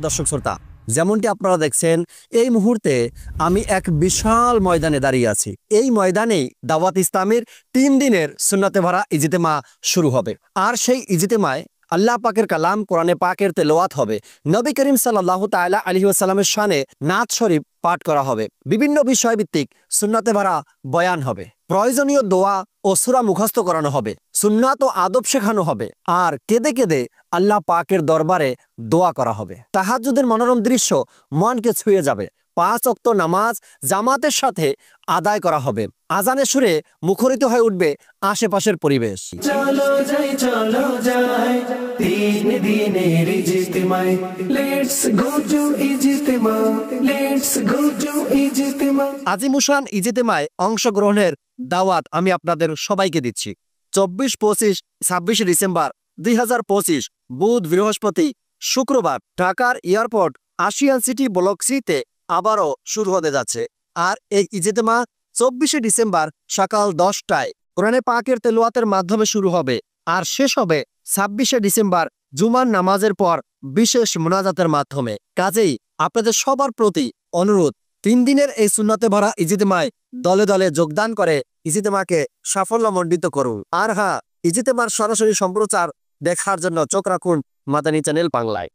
দর্শক শ্রোতা, যেমনটি আপনারা দেখছেন এই মুহূর্তে আমি এক বিশাল ময়দানে দাঁড়িয়ে আছি। এই ময়দানেই দাওয়াত ইসলামের 3 দিনের সুন্নতে ভরা ইজতেমা শুরু হবে। আর সেই ইজতেমায় আল্লাহ পাকের কালাম কোরআনে পাকের তেলাওয়াত হবে। নবী করিম সাল্লাল্লাহু তাআলা আলাইহি ওয়াসাল্লামের শানে নাত শরীফ পাঠ করা হবে। বিভিন্ন বিষয়ভিত্তিক সুন্নতে ভরা বয়ান হবে। প্রয়োজনীয় দোয়া ও সূরা মুখস্থ করানো হবে। সুন্নাত ও আদব শেখানো হবে। আর কেঁদে কেঁদে আল্লাহ পাকের দরবারে দোয়া করা হবে। তাহাজ্জুদের মনোরম দৃশ্য মনকে ছুঁয়ে যাবে। 5 ওয়াক্ত নামাজ জামাতের সাথে আদায় করা হবে। আজানের সুরে মুখরিত হয়ে উঠবে আশেপাশের পরিবেশ। চলো যাই 3 দিনের ইজতিমায়, let's go to Ijtema, let's go to Ijtema. আজিমুশান ইজতেমায় অংশগ্রহণের দাওয়াত আমি আপনাদের সবাইকে দিচ্ছি। 24, 25, 26 ডিসেম্বর 2025 বুধ, বৃহস্পতি, শুক্রবার ঢাকার এয়ারপোর্ট আশিয়ান সিটি ব্লক সিতে আবারও শুরু হতে যাচ্ছে। আর এই ইজতেমা 24 ডিসেম্বর সকাল 10টায় কোরআনে পাকের তেলাওয়াতের মাধ্যমে শুরু হবে আর শেষ হবে 26 ডিসেম্বর জুমার নামাজের পর বিশেষ মুনাজাতের মাধ্যমে। কাজেই আপনাদের সবার প্রতি অনুরোধ, 3 দিনের এই সুন্নতে ভরা ইজতেমায় দলে দলে যোগদান করে ইজতেমাকে সাফল্যমণ্ডিত করুন। আর হ্যাঁ, ইজতেমার সরাসরি সম্প্রচার দেখার জন্য চোখ রাখুন মাদানী চ্যানেল বাংলায়।